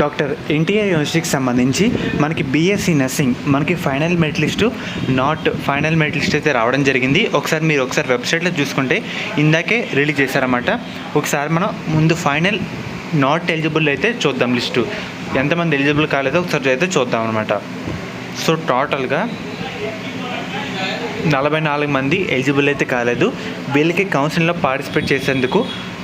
Doctor NTR యూనివర్సిటీకి సంబంధించి మనకి బీఎస్సీ నర్సింగ్ మనకి final merit list final merit list అయితే రావడం జరిగింది. మీరు ఒకసారి వెబ్సైట్లో చూసుకుంటే ఇందాకే రిలీజ్ చేశారన్నమాట. ఒకసారి మనం ముందు ఫైనల్ నాట్ ఎలిజిబుల్ అయితే చూద్దాం. లిస్టు ఎంతమంది ఎలిజిబుల్ కాలేదో ఒకసారి అయితే చూద్దాం అనమాట. సో టోటల్గా 44 మంది ఎలిజిబుల్ అయితే కాలేదు. వీళ్ళకి కౌన్సిలింగ్లో పార్టిసిపేట్ చేసేందుకు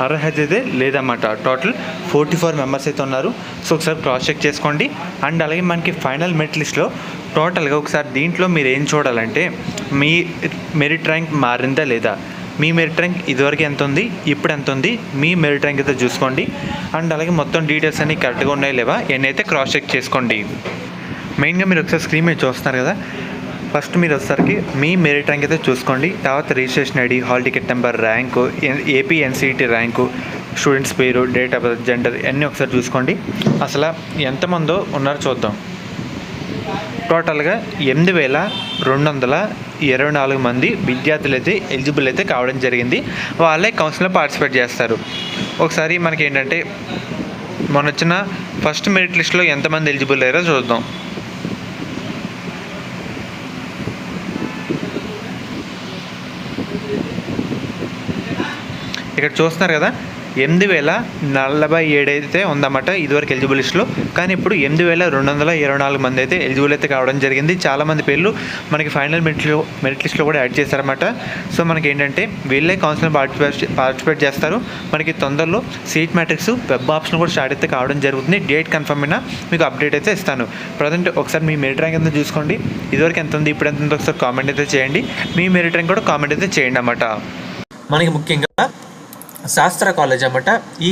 అర్హత అయితే లేదన్నమాట. టోటల్ 44 మెంబర్స్ అయితే ఉన్నారు. సో ఒకసారి క్రాస్ చెక్ చేసుకోండి. అండ్ అలాగే మనకి ఫైనల్ మెరిట్ లిస్ట్లో టోటల్గా ఒకసారి దీంట్లో మీరు ఏం చూడాలంటే మీ మెరిట్ ర్యాంక్ మారిందా లేదా, మీ మెరిట్ ర్యాంక్ ఇదివరకు ఎంత ఉంది, ఇప్పుడు ఎంత ఉంది, మీ మెరిట్ ర్యాంక్ అయితే చూసుకోండి. అండ్ అలాగే మొత్తం డీటెయిల్స్ అన్నీ కరెక్ట్గా ఉన్నాయి లేవా ఇవన్నీ అయితే క్రాస్ చెక్ చేసుకోండి. మెయిన్గా మీరు ఒకసారి స్క్రీన్ మీద చూస్తున్నారు కదా, ఫస్ట్ మీరు వచ్చేసరికి మీ మెరిట్ ర్యాంక్ అయితే చూసుకోండి. తర్వాత registration ID, hall ticket number, rank, AP NCET rank, students పేరు, డేట్ ఆఫ్ బర్త్, జెండర్ అన్నీ ఒకసారి చూసుకోండి. అసలు ఎంతమందో ఉన్నారో చూద్దాం. టోటల్గా 8,224 మంది విద్యార్థులు అయితే ఎలిజిబుల్ అయితే కావడం జరిగింది. వాళ్ళే కౌన్సిల్లో పార్టిసిపేట్ చేస్తారు. ఒకసారి మనకి ఏంటంటే మొన్న వచ్చిన ఫస్ట్ మెరిట్ లిస్ట్లో ఎంతమంది ఎలిజిబుల్ అయ్యారో చూద్దాం. ఇక్కడ చూస్తున్నారు కదా 8,047 అయితే ఉందన్నమాట ఇదివరకు ఎలిజిబుల్ లిస్ట్లో. కానీ ఇప్పుడు 8,224 మంది అయితే ఎలిజిబుల్ అయితే కావడం జరిగింది. చాలామంది పేర్లు మనకి ఫైనల్ మెరిట్ లిస్ట్లో కూడా యాడ్ చేశారన్నమాట. సో మనకి ఏంటంటే వీళ్ళే కౌన్సిల్ పార్టిసిపేట్ చేస్తారు. మనకి తొందరలో సీట్ మ్యాట్రిక్స్ వెబ్ ఆప్షన్ కూడా స్టార్ట్ అయితే కావడం జరుగుతుంది. డేట్ కన్ఫర్మ్ అయినా మీకు అప్డేట్ అయితే ఇస్తాను. ప్రజెంట్ ఒకసారి మీ మెరిట్ ర్యాంక్ ఎంత చూసుకోండి. ఇదివరకు ఎంత ఉంది, ఇప్పుడు ఎంత ఉందో ఒకసారి కామెంట్ అయితే చేయండి. మీ మెరిట్ ర్యాంక్ కూడా కామెంట్ అయితే చేయండి అన్నమాట. మనకి ముఖ్యంగా శాస్త్ర కాలేజ్ అన్నమాట. ఈ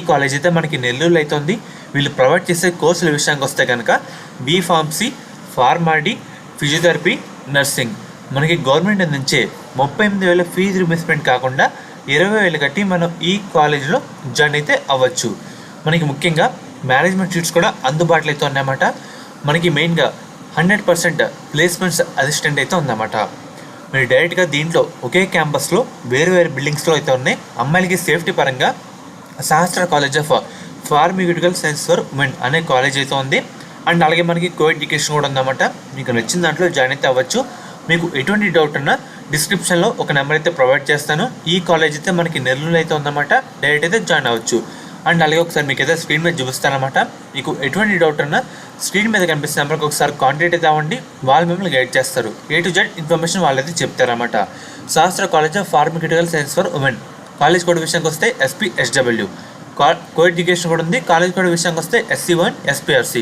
కాలేజ్ అయితే మనకి నెల్లూరులో అయితే ఉంది. వీళ్ళు ప్రొవైడ్ చేసే కోర్సుల విషయానికి వస్తే కనుక బీఫార్మసీ, ఫార్మాడీ, ఫిజియోథెరపీ, నర్సింగ్. మనకి గవర్నమెంట్ నుంచే 38,000 ఫీజు రిమర్స్మెంట్ కాకుండా 20,000 కట్టి మనం ఈ కాలేజ్లో జాయిన్ అయితే అవ్వచ్చు. మనకి ముఖ్యంగా మేనేజ్మెంట్ సీట్స్ కూడా అందుబాటులో అయితే ఉన్నాయన్నమాట. మనకి మెయిన్గా 100% ప్లేస్మెంట్స్ అసిస్టెంట్ అయితే ఉందన్నమాట. మీరు డైరెక్ట్గా దీంట్లో ఒకే క్యాంపస్లో వేరు బిల్డింగ్స్లో అయితే ఉన్నాయి. అమ్మాయిలకి సేఫ్టీ పరంగా శాస్త్ర college of pharmaceutical science for women అనే కాలేజ్ అయితే ఉంది. అండ్ అలాగే మనకి కో ఎడ్యుకేషన్ కూడా ఉందన్నమాట. మీకు నచ్చిన దాంట్లో జాయిన్ అయితే అవ్వచ్చు. మీకు ఎటువంటి డౌట్ ఉన్నా డిస్క్రిప్షన్లో ఒక నెంబర్ అయితే ప్రొవైడ్ చేస్తాను. ఈ కాలేజ్ అయితే మనకి నెల్లూరులో అయితే ఉందన్నమాట. డైరెక్ట్ అయితే జాయిన్ అవ్వచ్చు. అండ్ అలాగే ఒకసారి మీకు అయితే స్క్రీన్ మీద చూపిస్తానమాట. మీకు ఎటువంటి డౌట్ ఉన్నా స్క్రీన్ మీద కనిపిస్తున్న నెంబర్కి ఒకసారి కాంటాక్ట్ అయితే అవ్వండి. వాళ్ళు మిమ్మల్ని గైడ్ చేస్తారు. A to Z ఇన్ఫర్మేషన్ వాళ్ళైతే చెప్తారన్నమాట. శాస్త్ర college of pharmaceutical science for women. College code విషయానికి వస్తే SPSW. కో ఎడ్యుకేషన్ కూడా ఉంది. కాలేజ్ కోడ్ విషయానికి వస్తే SC1 SPRC.